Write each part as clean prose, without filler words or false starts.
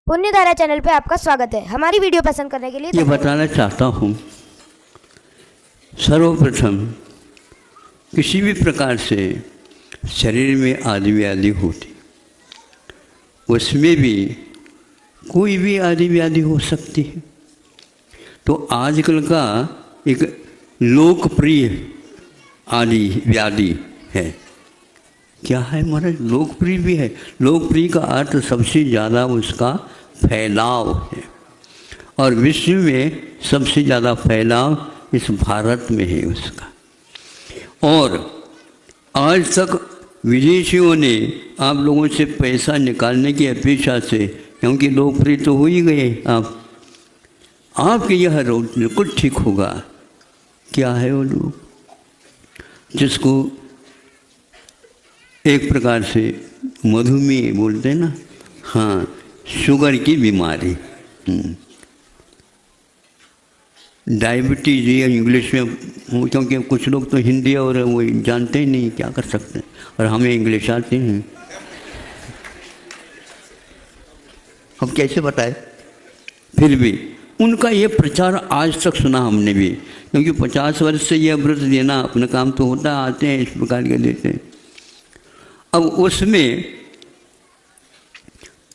पुण्यधारा channel पे आपका स्वागत है। हमारी वीडियो पसंद करने के लिए ये बताना चाहता हूँ, सर्वप्रथम किसी भी प्रकार से शरीर में आदि व्याधि होती, उसमें भी कोई भी आदि व्याधि हो सकती है। तो आजकल का एक लोकप्रिय आदि व्याधि है, क्या है महाराज? लोकप्रिय भी है। लोकप्रिय का अर्थ सबसे ज़्यादा उसका फैलाव है, और विश्व में सबसे ज़्यादा फैलाव इस भारत में है उसका। और आज तक विदेशियों ने आप लोगों से पैसा निकालने की अपेक्षा से, क्योंकि लोकप्रिय तो हो ही गए आपके यह रोग बिल्कुल ठीक होगा। क्या है वो लोग? जिसको एक प्रकार से मधुमेह बोलते हैं ना, हाँ, शुगर की बीमारी, डायबिटीज या इंग्लिश में, क्योंकि कुछ लोग तो हिंदी और वो जानते ही नहीं, क्या कर सकते हैं, और हमें इंग्लिश आती हैं, हम कैसे बताएं? फिर भी उनका ये प्रचार आज तक सुना हमने भी, क्योंकि 50 वर्ष से यह व्रत देना अपना काम तो होता, आते हैं इस प्रकार के देते हैं। अब उसमें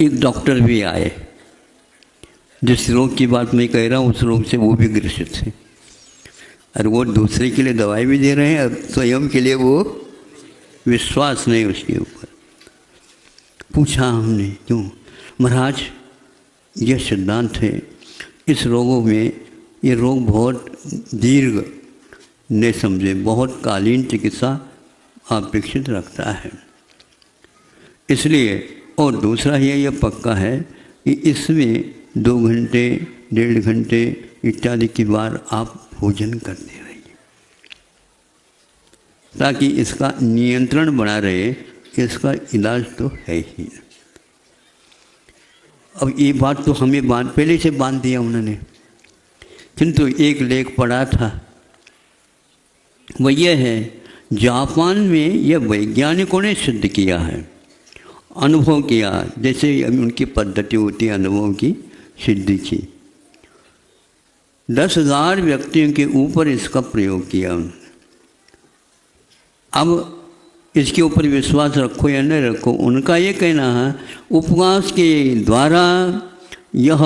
एक डॉक्टर भी आए, जिस रोग की बात मैं कह रहा हूँ उस रोग से वो भी ग्रसित है, और वो दूसरे के लिए दवाई भी दे रहे हैं, और स्वयं के लिए वो विश्वास नहीं उसके ऊपर। पूछा हमने, क्यों महाराज? यह सिद्धांत है, इस रोगों में ये रोग बहुत दीर्घ न समझे, बहुत कालीन चिकित्सा अपेक्षित रखता है, इसलिए। और दूसरा यह पक्का है कि इसमें 2 घंटे 1.5 घंटे इत्यादि की बार आप भोजन करते रहिए, ताकि इसका नियंत्रण बना रहे। इसका इलाज तो है ही। अब ये बात तो हमें पहले से बांध दिया उन्होंने, किंतु एक लेख पढ़ा था, वह यह है, जापान में यह वैज्ञानिकों ने सिद्ध किया है, अनुभव किया, जैसे उनकी पद्धति होती है अनुभव की सिद्धि की। 10,000 व्यक्तियों के ऊपर इसका प्रयोग किया उन्होंने। अब इसके ऊपर विश्वास रखो या न रखो, उनका ये कहना है, उपवास के द्वारा यह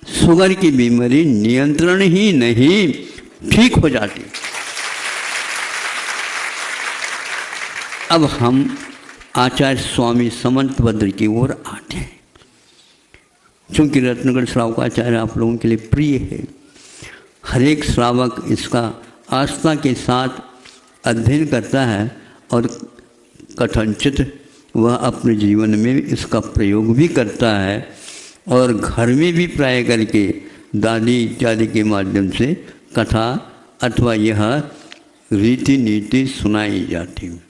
शुगर की बीमारी नियंत्रण ही नहीं, ठीक हो जाती। अब हम आचार्य स्वामी समंतभद्र की ओर आते हैं, चूँकि रत्नगढ़ श्रावकाचार्य आप लोगों के लिए प्रिय है। हर एक श्रावक इसका आस्था के साथ अध्ययन करता है, और कथनचित वह अपने जीवन में इसका प्रयोग भी करता है, और घर में भी प्राय करके दादी इत्यादि के माध्यम से कथा अथवा यह रीति नीति सुनाई जाती है।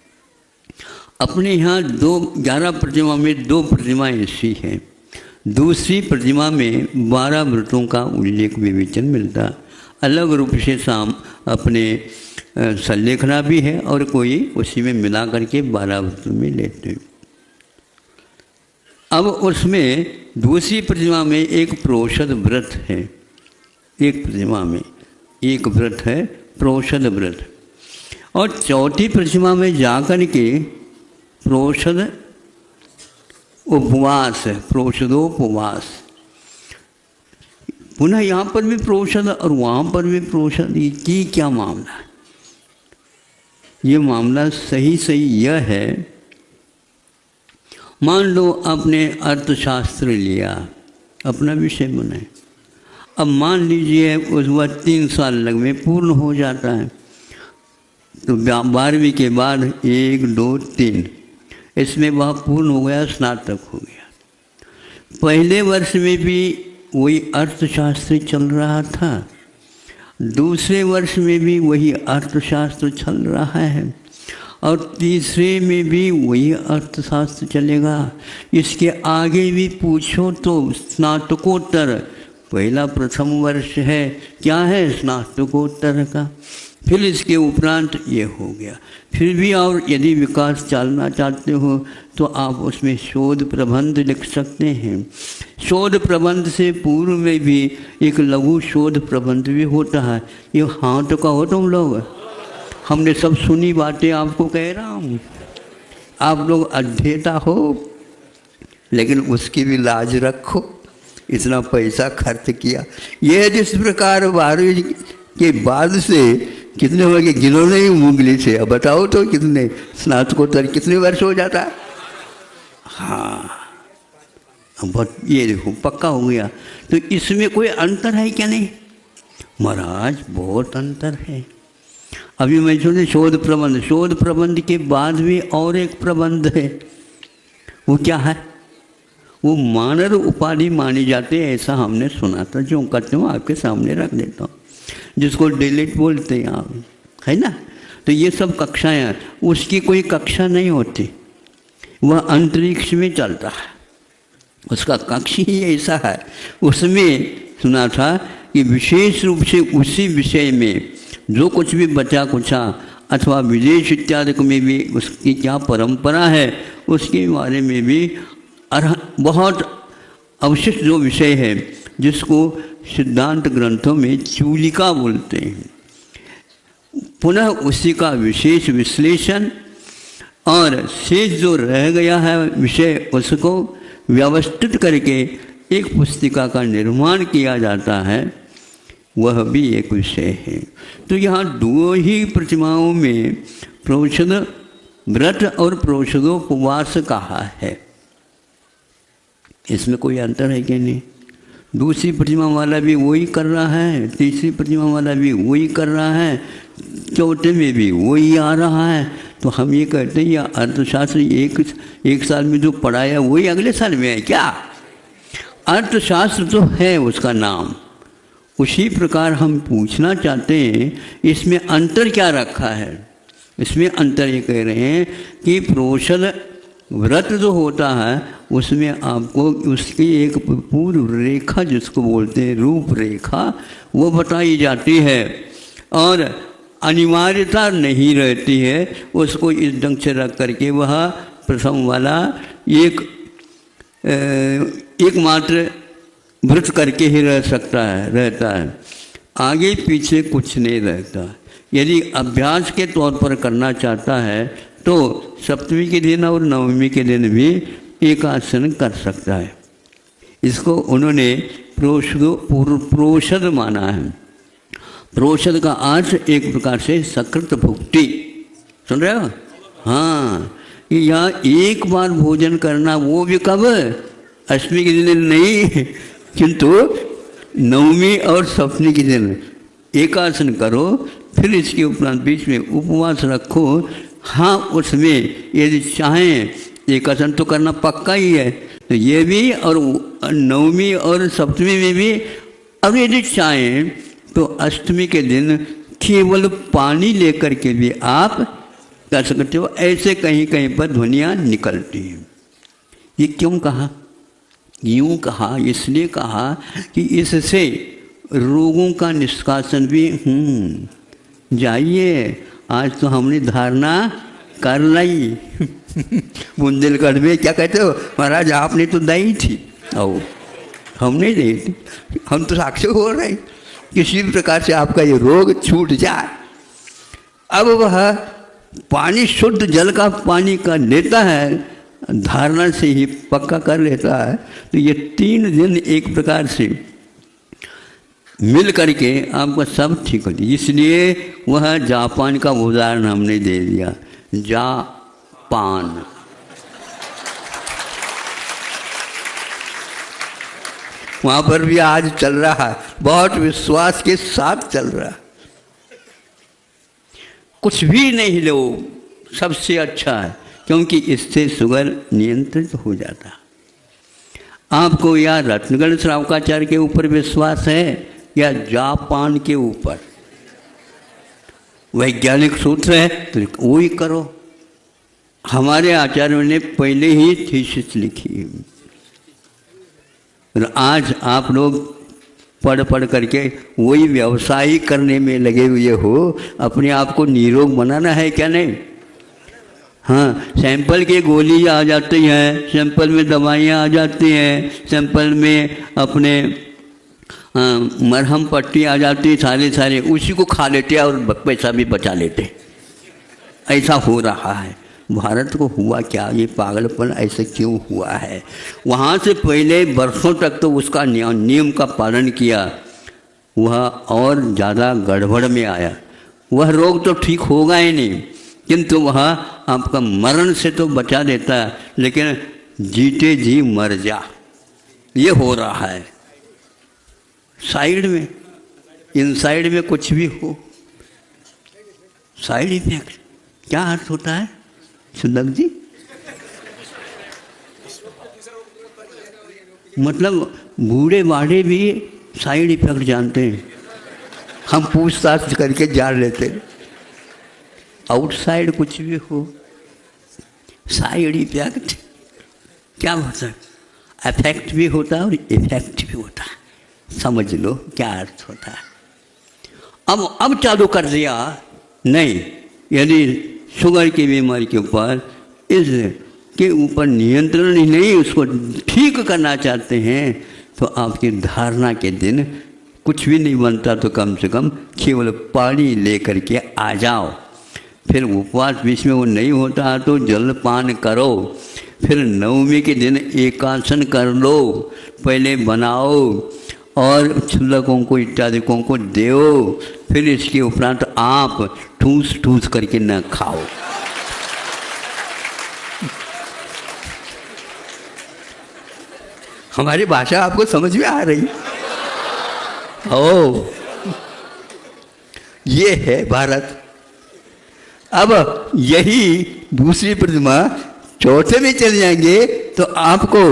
अपने यहाँ 11 प्रतिमा में 2 प्रतिमाएँ ऐसी हैं। दूसरी प्रतिमा में 12 व्रतों का उल्लेख विवेचन मिलता, अलग रूप से शाम अपने संलेखना भी है, और कोई उसी में मिला करके 12 व्रतों में लेते हैं। अब उसमें दूसरी प्रतिमा में एक प्रोषद व्रत है, एक प्रतिमा में एक व्रत है प्रोषद व्रत, और चौथी प्रतिमा में जाकर के प्रोषद उपवास है, प्रोषदोपवास। पुनः यहाँ पर भी प्रोषद और वहाँ पर भी प्रोषद, ये क्या मामला है? ये मामला सही यह है, मान लो आपने अर्थशास्त्र लिया, अपना विषय बनाए, अब मान लीजिए उस वह 3 साल लग में पूर्ण हो जाता है, तो 12वीं के बाद 1 2 3 इसमें वह पूर्ण हो गया, स्नातक हो गया। पहले वर्ष में भी वही अर्थशास्त्र चल रहा था, दूसरे वर्ष में भी वही अर्थशास्त्र चल रहा है, और तीसरे में भी वही अर्थशास्त्र चलेगा। इसके आगे भी पूछो तो स्नातकोत्तर, पहला प्रथम वर्ष है, क्या है? स्नातकोत्तर का। फिर इसके उपरांत ये हो गया। फिर भी और यदि विकास चलना चाहते हो तो आप उसमें शोध प्रबंध लिख सकते हैं। शोध प्रबंध से पूर्व में भी एक लघु शोध प्रबंध भी होता है। ये हाँ तो कहो तुम लोग, हमने सब सुनी बातें आपको कह रहा हूँ। आप लोग अध्येता हो, लेकिन उसकी भी लाज रखो। इतना पैसा खर्च किया। यह जिस प्रकार 12वीं के बाद से कितने हो गए गिनो नहीं उंगली से। अब बताओ तो कितने स्नातकोत्तर कितने वर्ष हो जाता है। हाँ, बहुत ये देखो पक्का हो गया। तो इसमें कोई अंतर है क्या? नहीं महाराज, बहुत अंतर है। अभी मैं सुने शोध प्रबंध, शोध प्रबंध के बाद भी और एक प्रबंध है। वो क्या है? वो मानर उपाधि मानी जाती है, ऐसा हमने सुना था। जो करते हो आपके सामने रख देता हूँ, जिसको डिलीट बोलते हैं आप, है ना। तो ये सब कक्षाएँ, उसकी कोई कक्षा नहीं होती, वह अंतरिक्ष में चलता है। उसका कक्ष ही ऐसा है। उसमें सुना था कि विशेष रूप से उसी विषय में जो कुछ भी बचा कुचा अथवा विदेश इत्यादि में भी उसकी क्या परंपरा है, उसके बारे में भी बहुत अवशिष्ट जो विषय है, जिसको सिद्धांत ग्रंथों में चूलिका बोलते हैं, पुनः उसी का विशेष विश्लेषण और शेष जो रह गया है विषय, उसको व्यवस्थित करके एक पुस्तिका का निर्माण किया जाता है। वह भी एक विषय है। तो यहाँ दो ही प्रतिमाओं में प्रोषद व्रत और प्रोषदोपवास कहा है। इसमें कोई अंतर है कि नहीं? दूसरी प्रतिमा वाला भी वही कर रहा है, तीसरी प्रतिमा वाला भी वही कर रहा है, चौथे में भी वही आ रहा है। तो हम ये कहते हैं या अर्थशास्त्र एक साल में जो पढ़ाया वही अगले साल में है क्या? अर्थशास्त्र तो है उसका नाम। उसी प्रकार हम पूछना चाहते हैं इसमें अंतर क्या रखा है। इसमें अंतर ये कह रहे हैं कि प्रोषद व्रत जो होता है उसमें आपको उसकी एक पूर्व रेखा, जिसको बोलते हैं रूपरेखा, वो बताई जाती है और अनिवार्यता नहीं रहती है उसको इस ढंग से रख करके। वह प्रथम वाला एकमात्र व्रत करके ही रहता है, आगे पीछे कुछ नहीं रहता। यदि अभ्यास के तौर पर करना चाहता है तो सप्तमी के दिन और नवमी के दिन भी एक आसन कर सकता है। इसको उन्होंने प्रोषद माना है। प्रोषद का अर्थ एक प्रकार से सकृत भुक्ति, सुन रहे हो? हाँ, यहाँ एक बार भोजन करना, वो भी कब? अष्टमी के दिन नहीं, किंतु नवमी और सप्तमी के दिन एक आसन करो, फिर इसके उपरांत बीच में उपवास रखो। हाँ, उसमें यदि चाहें एक आसन तो करना पक्का ही है, तो ये भी, और नवमी और सप्तमी में भी। अब यदि चाहें तो अष्टमी के दिन केवल पानी लेकर के भी आप कर सकते हो। ऐसे कहीं कहीं पर ध्वनियाँ निकलती हैं। ये क्यों कहा? यूँ कहा, इसलिए कहा कि इससे रोगों का निष्कासन भी जाइए। आज तो हमने धारणा कर ली। बुंदेलखंड में क्या कहते हो महाराज, आपने तो दी थी, आओ हमने दी थी, हम तो साक्षी हो रहे हैं किसी प्रकार से आपका ये रोग छूट जाए। अब वह पानी शुद्ध जल का पानी का लेता है, धारणा से ही पक्का कर लेता है। तो ये 3 दिन एक प्रकार से मिल करके आपका सब ठीक होती है। इसलिए वह जापान का उदाहरण हमने दे दिया। जापान, वहाँ पर भी आज चल रहा है, बहुत विश्वास के साथ चल रहा है। कुछ भी नहीं लो, सबसे अच्छा है, क्योंकि इससे शुगर नियंत्रित हो जाता है। आपको या रत्नगढ़ श्रावकाचार्य के ऊपर विश्वास है या जापान के ऊपर? वैज्ञानिक सूत्र है तो वही करो। हमारे आचार्यों ने पहले ही थीसिस लिखी है। और आज आप लोग पढ़ पढ़ करके वही व्यवसाय करने में लगे हुए हो, अपने आप को निरोग बनाना है क्या नहीं? हाँ, सैंपल की गोली आ जाती हैं, सैंपल में दवाइयाँ आ जाती हैं, सैंपल में अपने मरहम पट्टी आ जाती, सारे उसी को खा लेते हैं और पैसा भी बचा लेते। ऐसा हो रहा है। भारत को हुआ क्या, ये पागलपन ऐसे क्यों हुआ है? वहाँ से पहले वर्षों तक तो उसका नियम का पालन किया, वह और ज़्यादा गड़बड़ में आया। वह रोग तो ठीक होगा ही नहीं, किंतु वह आपका मरण से तो बचा देता है, लेकिन जीते जी मर जा, ये हो रहा है। साइड में, इनसाइड में कुछ भी हो, साइड इफेक्ट क्या अर्थ होता है सुंदर जी? मतलब बूढ़े बाढ़े भी साइड इफेक्ट जानते हैं, हम पूछताछ करके जान लेते हैं। आउटसाइड कुछ भी हो, साइड इफेक्ट क्या होता है? अफेक्ट भी होता है और इफेक्ट भी होता है, समझ लो क्या अर्थ होता है। अब चालू कर दिया नहीं, यदि शुगर की बीमारी के ऊपर इसके ऊपर नियंत्रण ही नहीं, उसको ठीक करना चाहते हैं, तो आपकी धारणा के दिन कुछ भी नहीं बनता तो कम से कम केवल पानी लेकर के आ जाओ। फिर उपवास बीच में वो नहीं होता तो जलपान करो। फिर नवमी के दिन एकासन कर लो, पहले बनाओ और छुलकों को इत्यादिकों को दो। फिर इसके उपरांत आप ठूस ठूस करके न खाओ। हमारी भाषा आपको समझ में आ रही? ओ, ये है भारत। अब यही दूसरी प्रतिमा चौथे में चले जाएंगे तो आपको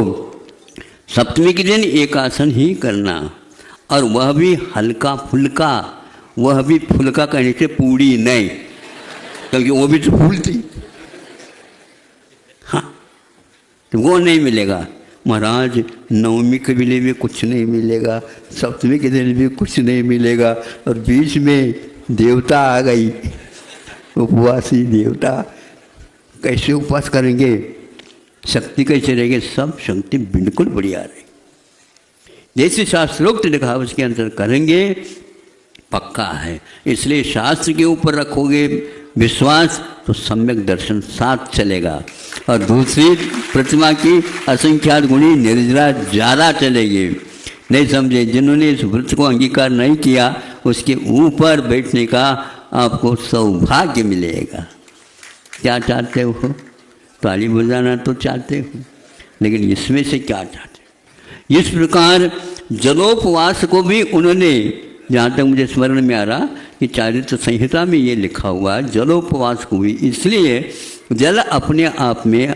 सप्तमी के दिन एक आसन ही करना, और वह भी हल्का फुल्का, वह भी फुल्का कहने से पूरी नहीं, क्योंकि वो भी तो फूलती। हाँ, तो वो नहीं मिलेगा महाराज। नवमी के दिन भी कुछ नहीं मिलेगा, सप्तमी के दिन भी कुछ नहीं मिलेगा, और बीच में देवता आ गई, उपवासी देवता। कैसे उपवास करेंगे, शक्ति कैसे रहेगी? सब शक्ति बिल्कुल बढ़िया रही, जैसे शास्त्रोक्त लिखा उसके अंदर करेंगे, पक्का है। इसलिए शास्त्र के ऊपर रखोगे विश्वास तो सम्यक दर्शन साथ चलेगा। और दूसरी प्रतिमा की असंख्यात गुणी निर्जरा ज़्यादा चलेगी। नहीं समझे? जिन्होंने इस व्रत को अंगीकार नहीं किया, उसके ऊपर बैठने का आपको सौभाग्य मिलेगा। क्या चाहते हो? ताली बजाना तो चाहते हो, लेकिन इसमें से क्या चाहते हो? इस प्रकार जलोपवास को भी उन्होंने, जहाँ तक मुझे स्मरण में आ रहा कि चारित्र संहिता में ये लिखा हुआ, जलोपवास को भी इसलिए जल अपने आप में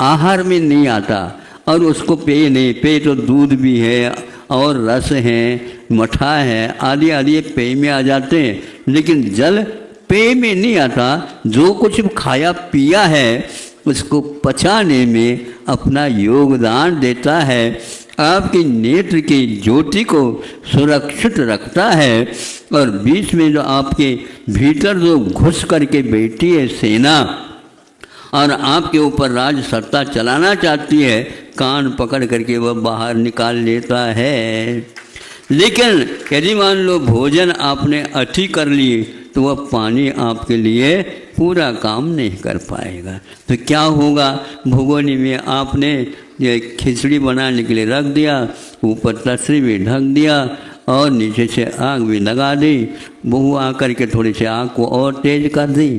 आहार में नहीं आता, और उसको पेय नहीं, पेय तो दूध भी है और रस है, मठा है, आदि आदि पेय में आ जाते हैं, लेकिन जल पेय में नहीं आता। जो कुछ खाया पिया है उसको पचाने में अपना योगदान देता है, आपके नेत्र की ज्योति को सुरक्षित रखता है, और बीच में जो आपके भीतर जो घुस करके बैठी है सेना और आपके ऊपर राज सत्ता चलाना चाहती है, कान पकड़ करके वह बाहर निकाल लेता है। लेकिन यदि मान लो भोजन आपने अति कर लिए तो वह पानी आपके लिए पूरा काम नहीं कर पाएगा। तो क्या होगा? भगोनी में आपने ये खिचड़ी बनाने के लिए रख दिया, ऊपर तसरी भी ढक दिया और नीचे से आग भी लगा दी। बहू आकर के थोड़ी सी आग को और तेज कर दी,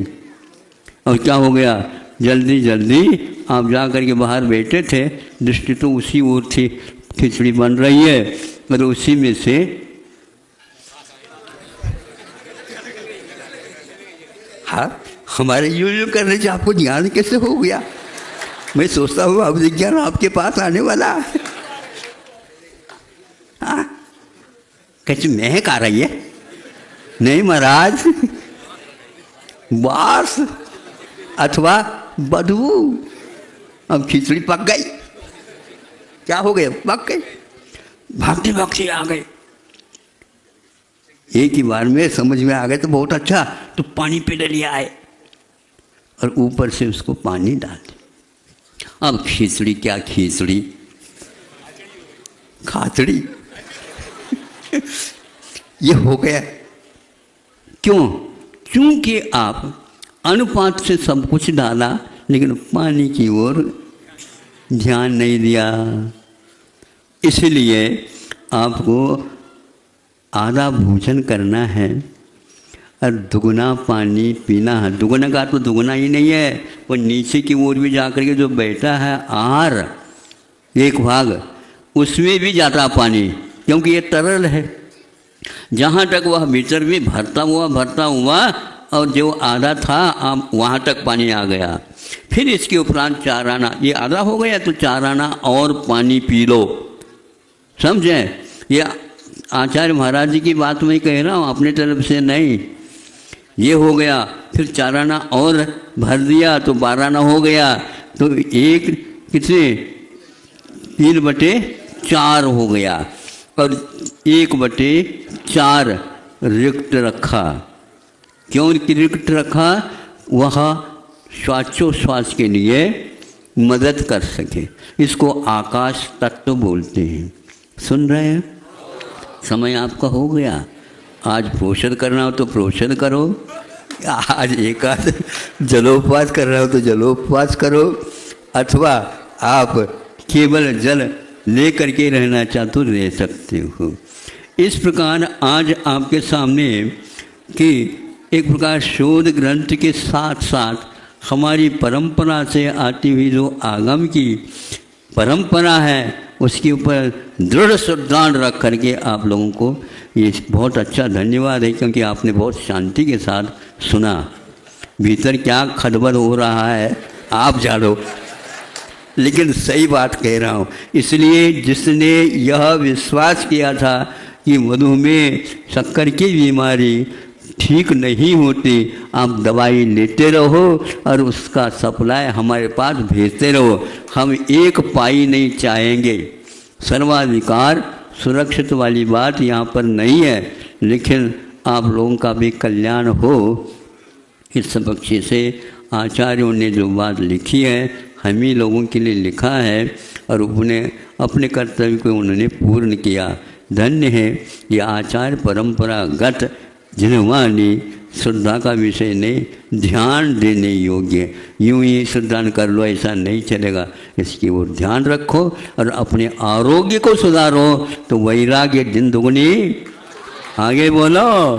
और क्या हो गया? जल्दी जल्दी आप जा कर के बाहर बैठे थे, दृष्टि तो उसी ओर थी, खिचड़ी बन रही है, और उसी में से हाँ, हमारे यूं करने से आपको ज्ञान कैसे हो गया? मैं सोचता हूँ अब विज्ञान आपके पास आने वाला है। हाँ, कैसे महक आ रही है? नहीं महाराज, बास अथवा बदबू। अब खिचड़ी पक गई, क्या हो गया? पक गई, भागते भागते आ गए। एक ही बार में समझ में आ गया तो बहुत अच्छा, तो पानी पे डलिए आए और ऊपर से उसको पानी डाल दिया। अब खिचड़ी क्या खिचड़ी, खाचड़ी ये हो गया। क्यों? क्योंकि आप अनुपात से सब कुछ डाला लेकिन पानी की ओर ध्यान नहीं दिया। इसलिए आपको आधा भोजन करना है और दुगना पानी पीना है। दुगना का तो दुगना ही नहीं है, वो नीचे की ओर भी जाकर के जो बैठा है आहार एक भाग, उसमें भी जाता पानी, क्योंकि ये तरल है। जहाँ तक वह भीतर भी भरता हुआ और जो आधा था आप वहाँ तक पानी आ गया। फिर इसके उपरांत 4 आना, ये आधा हो गया तो 4 आना और पानी पी लो। समझें? ये आचार्य महाराज जी की बात मैं कह रहा हूँ, अपने तरफ से नहीं। ये हो गया, फिर 4 आना और भर दिया तो 12 आना हो गया, तो एक कितने 3/4 हो गया और 1/4 रिक्त रखा। क्यों रिक्त रखा? वह श्वासोच्छ्वास के लिए मदद कर सके। इसको आकाश तत्व बोलते हैं। सुन रहे हैं? समय आपका हो गया। आज प्रोषण करना हो तो प्रोषण करो, आज एक आध जलोपवास कर रहे हो तो जलोपवास करो, अथवा आप केवल जल ले करके रहना चाहते हो रह सकते हो। इस प्रकार आज आपके सामने कि एक प्रकार शोध ग्रंथ के साथ साथ हमारी परंपरा से आती हुई जो आगम की परंपरा है उसके ऊपर दृढ़ श्रद्धांड रख करके आप लोगों को ये बहुत अच्छा धन्यवाद है, क्योंकि आपने बहुत शांति के साथ सुना। भीतर क्या खदबद हो रहा है आप जानो, लेकिन सही बात कह रहा हूँ। इसलिए जिसने यह विश्वास किया था कि मधुमेह शक्कर की बीमारी ठीक नहीं होती, आप दवाई लेते रहो और उसका सप्लाई हमारे पास भेजते रहो। हम एक पाई नहीं चाहेंगे। सर्वाधिकार सुरक्षित वाली बात यहाँ पर नहीं है, लेकिन आप लोगों का भी कल्याण हो, इस पक्ष से आचार्यों ने जो बात लिखी है हम ही लोगों के लिए लिखा है और अपने कर्तव्य को उन्होंने पूर्ण किया। धन्य है ये आचार्य परंपरागत जिनवानी श्रद्धा का विषय नहीं, ध्यान देने योग्य। यूं ही श्रद्धा कर लो ऐसा नहीं चलेगा, इसकी ओर ध्यान रखो और अपने आरोग्य को सुधारो तो वैराग्य दिन दुगनी, आगे बोलो,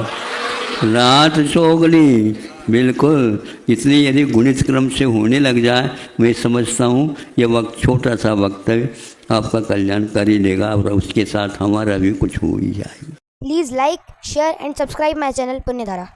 रात चौगनी। बिल्कुल, इतनी यदि गुणित क्रम से होने लग जाए, मैं समझता हूँ ये वक्त छोटा सा वक्त है, आपका कल्याण कर ही लेगा और उसके साथ हमारा भी कुछ हो ही जाएगा। Please like, share and subscribe my channel Punyadhara.